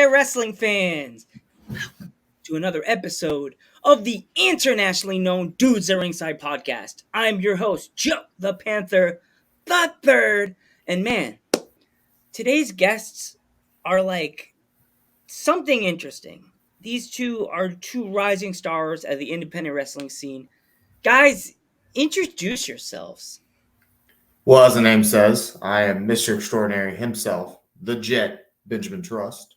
there, wrestling fans! Welcome to another episode of the internationally known Dudes at Ringside podcast. I'm your host, Joe the Panther, the third. And man, today's guests are like something interesting. These two are two rising stars at the independent wrestling scene. Guys, introduce yourselves. Well, as the name says, I am Mr. Extraordinary himself, the Jet, Benjamin Trust.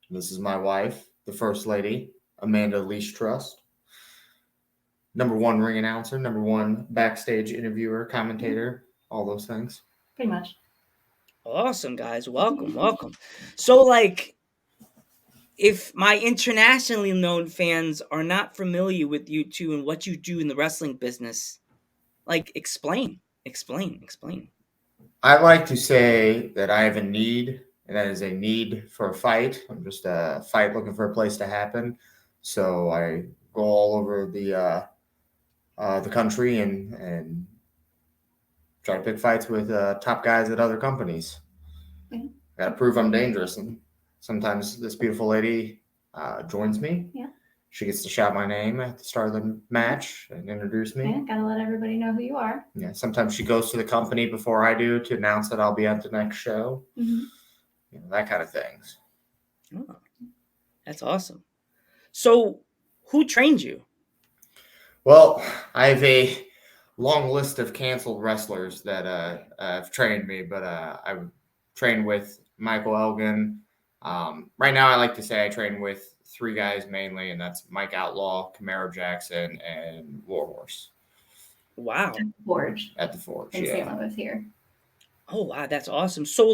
This is my wife, the First Lady, Amanda Leash Trust. Number one ring announcer, number one backstage interviewer, commentator, all those things. Pretty much. Awesome, guys. Welcome. So, if my internationally known fans are not familiar with you two and what you do in the wrestling business, explain. I like to say that I have a need, and that is a need for a fight. I'm just a fight looking for a place to happen. So I go all over the country and try to pick fights with top guys at other companies. Mm-hmm. Got to prove I'm dangerous, and sometimes this beautiful lady joins me. Yeah. She gets to shout my name at the start of the match and introduce me. Yeah, gotta let everybody know who you are. Yeah. Sometimes she goes to the company before I do to announce that I'll be at the next show. Mm-hmm. You know, that kind of things. Oh, that's awesome. So, who trained you? Well, I have a long list of canceled wrestlers that have trained me, but I've trained with Michael Elgin. Right now, I like to say I train with three guys mainly, and that's Mike Outlaw, Camaro Jackson, and Warhorse. Wow. At the Forge, in yeah. St. Louis here. Oh, wow, that's awesome. So,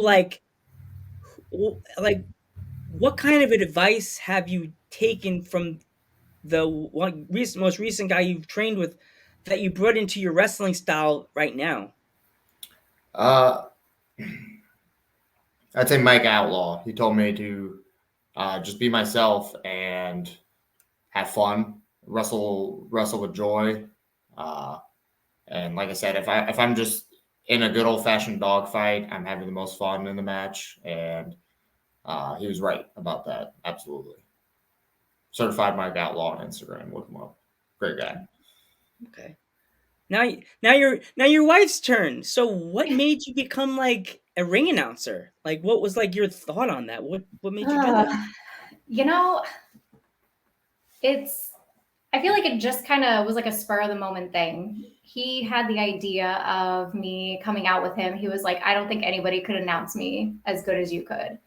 what kind of advice have you taken from the most recent guy you've trained with that you brought into your wrestling style right now? I'd say Mike Outlaw. He told me to just be myself and have fun, wrestle with joy. And like I said, if I'm just in a good old fashioned dogfight, I'm having the most fun in the match. And he was right about that. Absolutely. Certified Mike Outlaw on Instagram. Look him up. Great guy. Okay. Now your wife's turn. So what made you become like a ring announcer? Like, what was like your thought on that? What made you do that? You know, I feel like it just kind of was like a spur of the moment thing. He had the idea of me coming out with him. He was like, I don't think anybody could announce me as good as you could.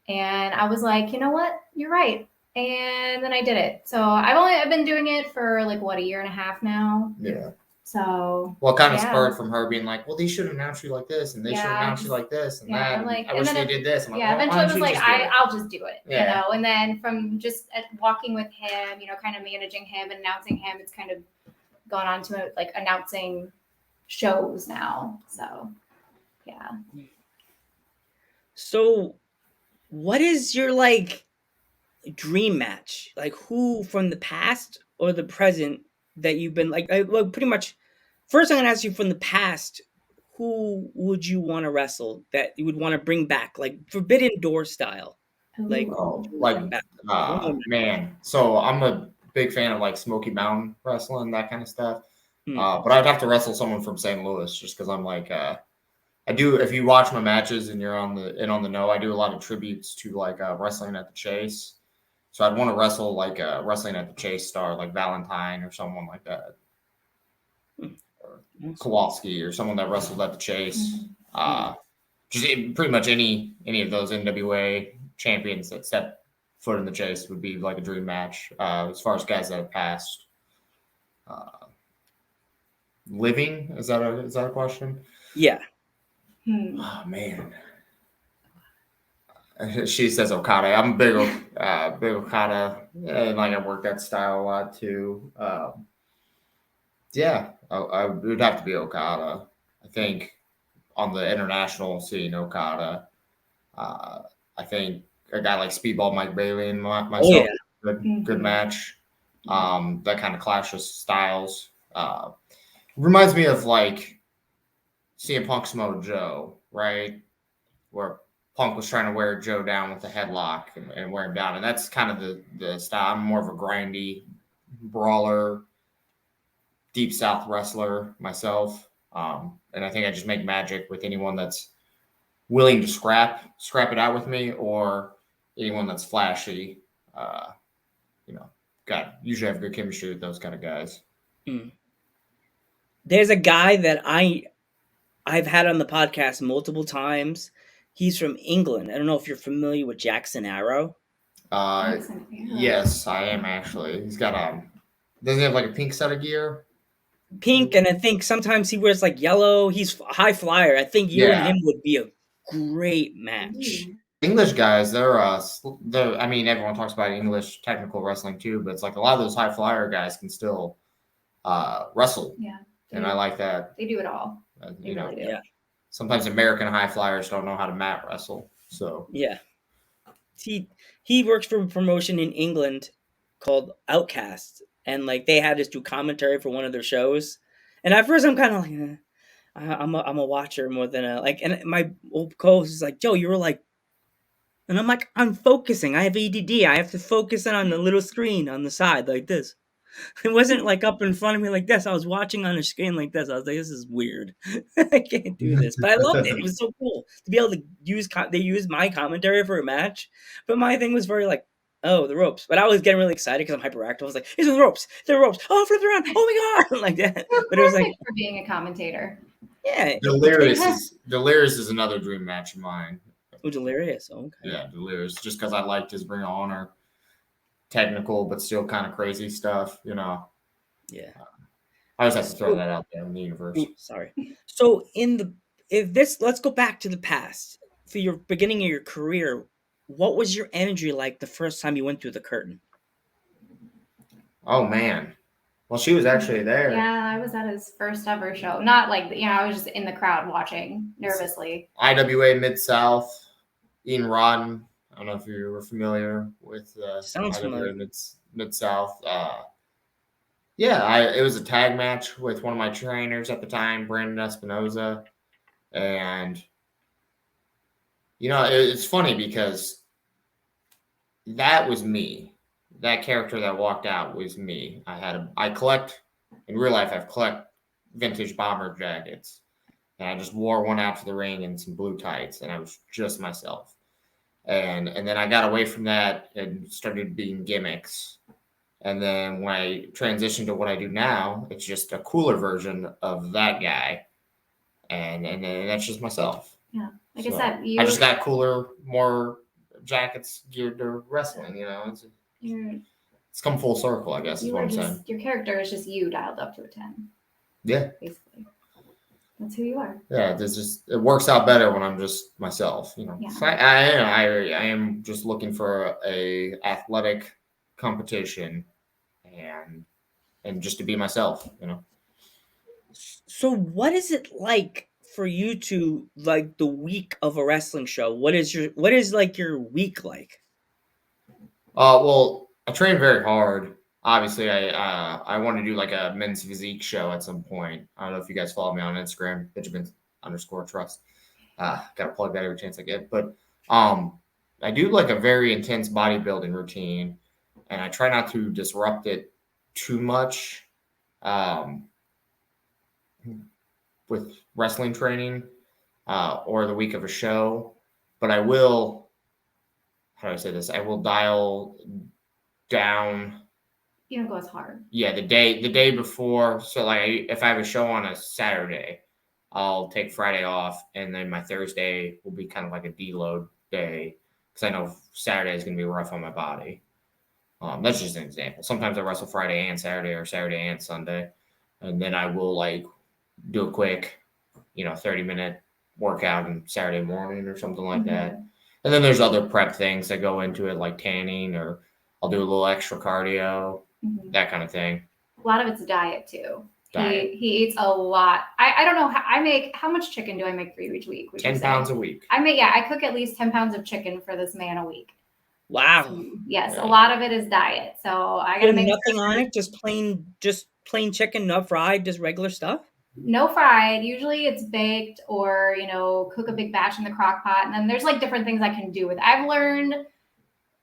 And I was like, you know what? You're right. And then I did it. So I've been doing it for like a year and a half now. Yeah. So kind of spurred from her being like, well, they should announce you like this, and they should announce you like this, and that. I'm like, I wish they did this. I'm like, eventually I was like, I'll just do it, you know. And then from just walking with him, you know, kind of managing him, announcing him, it's kind of gone on to like announcing shows now. So, yeah. So, what is your dream match? Like, who from the past or the present that you've been pretty much? First, I'm gonna ask you from the past. Who would you want to wrestle that you would want to bring back, like Forbidden Door style? Man. So I'm a big fan of like Smoky Mountain wrestling, that kind of stuff. But I'd have to wrestle someone from St. Louis just because I'm like, I do. If you watch my matches and you're on the know, I do a lot of tributes to like wrestling at the Chase. So I'd want to wrestle like wrestling at the Chase star, like Valentine or someone like that. Or Kowalski or someone that wrestled at the Chase. Just pretty much any of those NWA champions that step foot in the Chase would be like a dream match. As far as guys that have passed. Living, is that a question? Yeah. Oh man. She says Okada. I'm a big Okada, and like I work that style a lot too. Yeah, I would have to be Okada. I think on the international scene, Okada. I think a guy like Speedball Mike Bailey and myself, good match. That kind of clashes styles. Reminds me of like CM Punk Samoa Joe, right? Where Punk was trying to wear Joe down with a headlock and wear him down. And that's kind of the style. I'm more of a grindy brawler, deep South wrestler myself. And I think I just make magic with anyone that's willing to scrap it out with me, or anyone that's flashy. Usually have good chemistry with those kind of guys. There's a guy that I've had on the podcast multiple times. He's from England. I don't know if you're familiar with Jackson Arrow. Yes, I am actually. He's got doesn't he have like a pink set of gear? Pink, and I think sometimes he wears like yellow. He's high flyer. I think you and him would be a great match. English guys, they're I mean, everyone talks about English technical wrestling too, but it's like a lot of those high flyer guys can still wrestle. Yeah. And I like that. They do it all. They really do. Yeah. Sometimes American high flyers don't know how to mat wrestle. So yeah. He works for a promotion in England called Outcast, and like they had us do commentary for one of their shows. And at first I'm kind of like, I'm a watcher more than a like. And my old co-host is like, Joe, you were like, and I'm like, I'm focusing. I have ADD. I have to focus in on the little screen on the side like this. It wasn't like up in front of me like this. I was watching on a screen like this. I was like, this is weird. I can't do this. But I loved it. It was so cool to be able to use. They used my commentary for a match, but my thing was very like, oh, the ropes. But I was getting really excited because I'm hyperactive. I was like, these are the ropes. They're ropes. Oh, flip it around. Oh my god, like that. But it was like for being a commentator. Yeah, Delirious is another dream match of mine. Oh, Delirious. Oh, okay. Yeah, Delirious. Just because I liked his Ring of Honor, technical but still kind of crazy stuff. Yeah. I just have to throw that out there in the universe. Sorry. So let's go back to the past. For your beginning of your career, what was your energy like the first time you went through the curtain? Oh man. Well, she was actually there. Yeah, I was at his first ever show. Not like, I was just in the crowd watching nervously. IWA Mid-South, Ian Rodden. I don't know if you were familiar with IWA Mid-South. It was a tag match with one of my trainers at the time, Brandon Espinoza. And, it's funny because that was me. That character that walked out was me. I collect, in real life, I've collect vintage bomber jackets. And I just wore one out to the ring in some blue tights, and I was just myself. And then I got away from that and started being gimmicks. And then when I transitioned to what I do now, it's just a cooler version of that guy. And then that's just myself. Yeah. Like I said, I just got cooler, more jackets geared to wrestling, It's come full circle, I guess, is what I'm saying. Your character is just you dialed up to a 10. Yeah. Basically. That's who you are. Yeah, it works out better when I'm just myself, Yeah. So I am just looking for a athletic competition and just to be myself, So what is it like for you to like the week of a wrestling show? What is like your week like? Well, I train very hard. Obviously, I want to do like a men's physique show at some point. I don't know if you guys follow me on Instagram, Benjamin_Trust. Gotta plug that every chance I get. But I do like a very intense bodybuilding routine, and I try not to disrupt it too much with wrestling training or the week of a show. But I will, how do I say this? I will dial down. You don't go as hard. Yeah, the day before. So like if I have a show on a Saturday, I'll take Friday off, and then my Thursday will be kind of like a deload day because I know Saturday is going to be rough on my body. That's just an example. Sometimes I wrestle Friday and Saturday or Saturday and Sunday, and then I will like do a quick, 30-minute workout on Saturday morning or something like that. And then there's other prep things that go into it, like tanning, or I'll do a little extra cardio, that kind of thing. A lot of it's diet too. He eats a lot. I don't know. How much chicken do I make for you each week? 10 pounds a week. I cook at least 10 pounds of chicken for this man a week. Wow. So, yes, a lot of it is diet. So I gotta make nothing on it, just plain chicken, not fried, just regular stuff. No fried. Usually it's baked or, cook a big batch in the crock pot. And then there's like different things I can do with. I've learned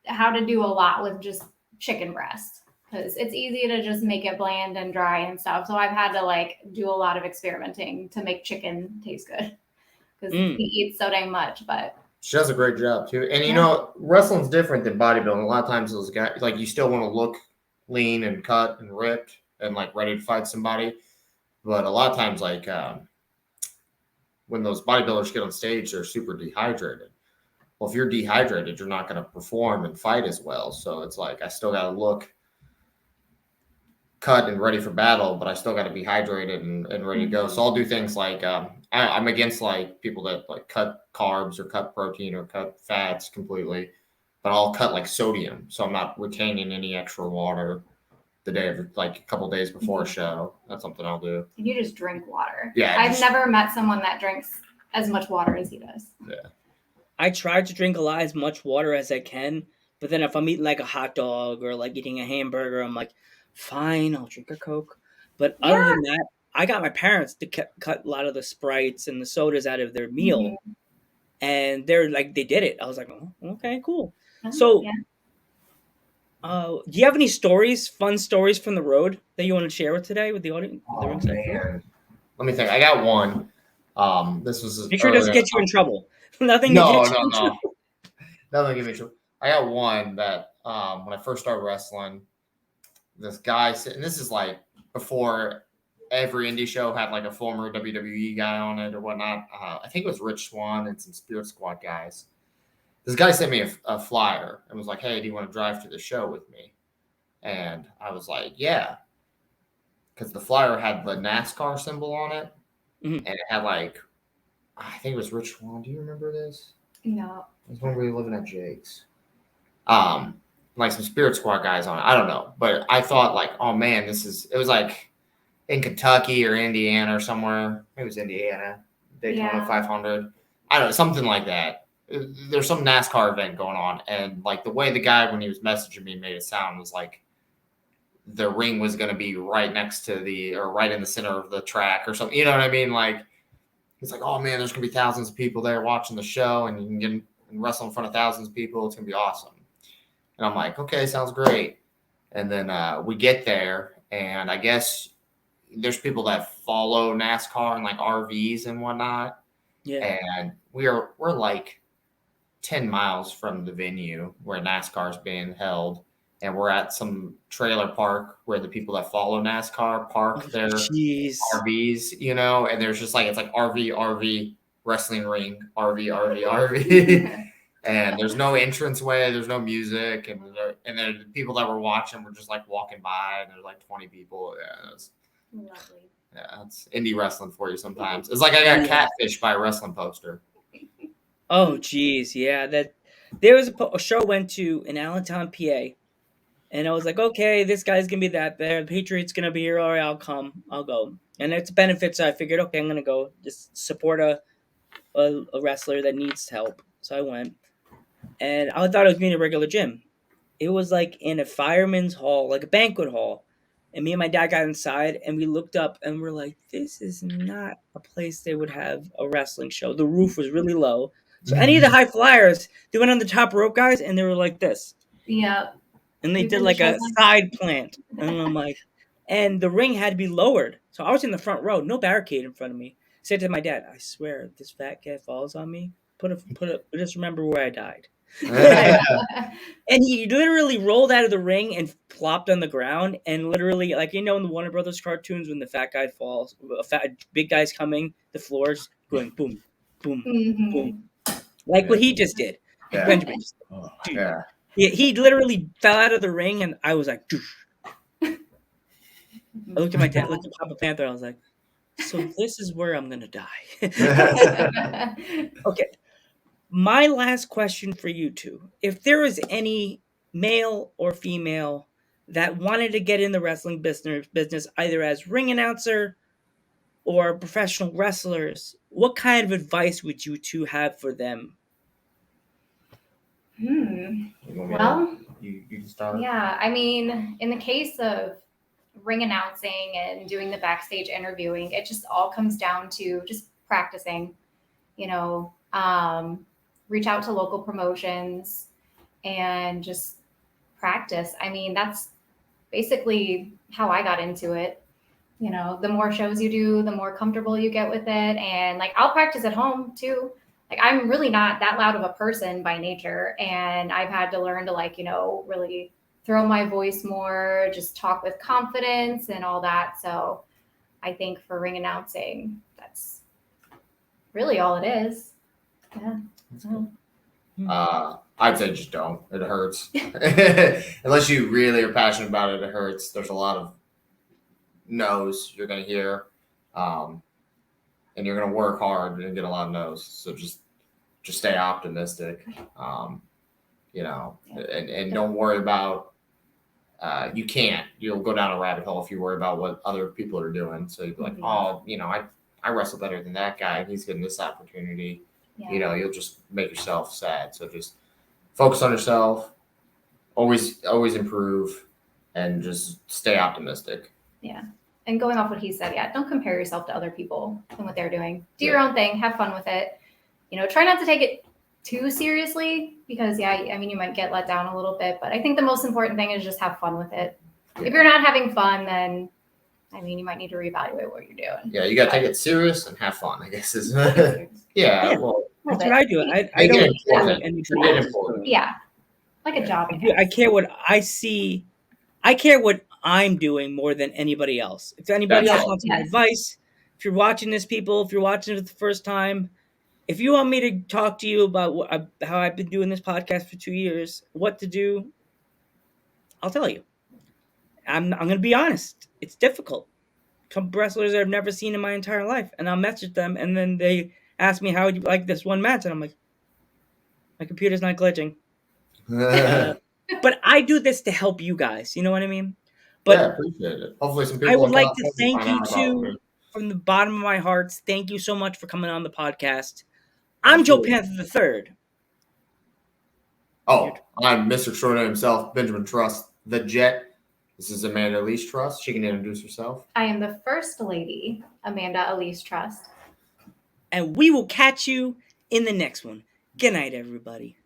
how to do a lot with just chicken breast because it's easy to just make it bland and dry and stuff. So I've had to like do a lot of experimenting to make chicken taste good because we eat so dang much. But she does a great job too. And wrestling's different than bodybuilding. A lot of times those guys, like, you still want to look lean and cut and ripped and like ready to fight somebody. But a lot of times, like, when those bodybuilders get on stage, they're super dehydrated. Well, if you're dehydrated, you're not going to perform and fight as well. So it's like, I still got to look cut and ready for battle, but I still got to be hydrated and ready to go. So I'll do things like, I'm against like people that like cut carbs or cut protein or cut fats completely, but I'll cut like sodium. So I'm not retaining any extra water the day of, like, a couple days before a show. That's something I'll do. You just drink water. Yeah. I've never met someone that drinks as much water as he does. Yeah. I try to drink as much water as I can, but then if I'm eating like a hot dog or like eating a hamburger, I'm like, fine, I'll drink a Coke. But other than that, I got my parents to cut a lot of the Sprites and the sodas out of their meal. And they're like, they did it. I was like, oh, okay, cool. So, do you have any fun stories from the road that you want to share with today with the audience? Man. Let me think. I got one. This was Make sure it doesn't get you in trouble. Nothing. No. Nothing get me in trouble. I got one that when I first started wrestling, this guy, and this is like before every indie show had like a former WWE guy on it or whatnot. I think it was Rich Swann and some Spirit Squad guys. This guy sent me a flyer and was like, hey, do you want to drive to the show with me? And I was like, yeah. Because the flyer had the NASCAR symbol on it. And it had like, I think it was Rich Swann. Do you remember this? No. It was when we were living at Jake's. Like some Spirit Squad guys on it. I don't know. But I thought like, oh man, it was like in Kentucky or Indiana or somewhere. Maybe it was Indiana. Daytona 500. I don't know, something like that. There's some NASCAR event going on. And like the way the guy, when he was messaging me, made it sound was like the ring was going to be right next to or right in the center of the track or something. You know what I mean? Like, it's like, oh man, there's going to be thousands of people there watching the show and you can get and wrestle in front of thousands of people. It's going to be awesome. And I'm like, okay, sounds great. And then we get there, and I guess there's people that follow NASCAR and like RVs and whatnot. Yeah. And we're like 10 miles from the venue where NASCAR is being held. And we're at some trailer park where the people that follow NASCAR park their RVs, and there's just like, it's like RV, wrestling ring, RV. And there's no entranceway, there's no music. And then the people that were watching were just like walking by, and there's like 20 people. Yeah, it was lovely. Yeah, it's indie wrestling for you sometimes. It's like I got catfished by a wrestling poster. Oh, geez. Yeah. There was a show I went to in Allentown, PA. And I was like, okay, this guy's going to be there. The Patriots going to be here. All right, I'll come. I'll go. And it's benefits. So I figured, okay, I'm going to go just support a wrestler that needs help. So I went. And I thought it was being a regular gym. It was like in a fireman's hall, like a banquet hall. And me and my dad got inside and we looked up and we're like, this is not a place they would have a wrestling show. The roof was really low. So any of the high flyers, they went on the top rope, guys, and they were like this. Yeah. And they did like a side plant. And I'm like, and the ring had to be lowered. So I was in the front row, no barricade in front of me. I said to my dad, I swear, if this fat cat falls on me, just remember where I died. And he literally rolled out of the ring and plopped on the ground. And literally, like, in the Warner Brothers cartoons, when the fat guy falls, big guy's coming, the floor's going boom, boom, boom. Like what he just did. Yeah. Benjamin. Yeah. He literally fell out of the ring, and I was like, I looked at my dad, looked at Papa Panther, I was like, so this is where I'm going to die. Okay. My last question for you two. If there is any male or female that wanted to get in the wrestling business either as ring announcer or professional wrestlers, what kind of advice would you two have for them? Well, you can start. Yeah, I mean, in the case of ring announcing and doing the backstage interviewing, it just all comes down to just practicing, you know, reach out to local promotions and just practice. I mean, that's basically how I got into it. You know, the more shows you do, the more comfortable you get with it. And like, I'll practice at home too. Like, I'm really not that loud of a person by nature. And I've had to learn to, like, you know, really throw my voice more, just talk with confidence and all that. So I think for ring announcing, that's really all it is. Yeah. That's cool. I'd say just don't. It hurts. Unless you really are passionate about it, it hurts. There's a lot of no's you're going to hear. And you're going to work hard and get a lot of no's. So just stay optimistic. You know, and don't worry about, you can't. You'll go down a rabbit hole if you worry about what other people are doing. So you'd be like, oh, you know, I wrestle better than that guy. He's getting this opportunity. Yeah. You know, you'll just make yourself sad. So just focus on yourself, always improve, and just stay optimistic. Yeah. And going off what he said, yeah, don't compare yourself to other people and what they're doing. Do your own thing, have fun with it. You know, try not to take it too seriously because, yeah, I mean, you might get let down a little bit, but I think the most important thing is just have fun with it. Yeah. If you're not having fun, then, I mean, you might need to reevaluate what you're doing. Yeah, you got to take it serious and have fun, I guess. Yeah, well, that's what I do. I don't care what anybody. Yeah, like a job. I care what I see. I care what I'm doing more than anybody else. If anybody else wants my advice, if you're watching this, people, if you're watching it for the first time, if you want me to talk to you about how I've been doing this podcast for 2 years, what to do, I'll tell you. I'm going to be honest. It's difficult. Come wrestlers I've never seen in my entire life, and I'll message them, and then they ask me how would you like this one match, and I'm like, my computer's not glitching. But I do this to help you guys. You know what I mean? But yeah, I appreciate it. Hopefully, some people. I would like to thank you too, from the bottom of my heart. Thank you so much for coming on the podcast. I'm Joe Panther III. Oh, I'm Mr. Extraordinary himself, Benjamin Trust, the Jet. This is Amanda Elise Trust. She can introduce herself. I am the First Lady, Amanda Elise Trust. And we will catch you in the next one. Good night, everybody.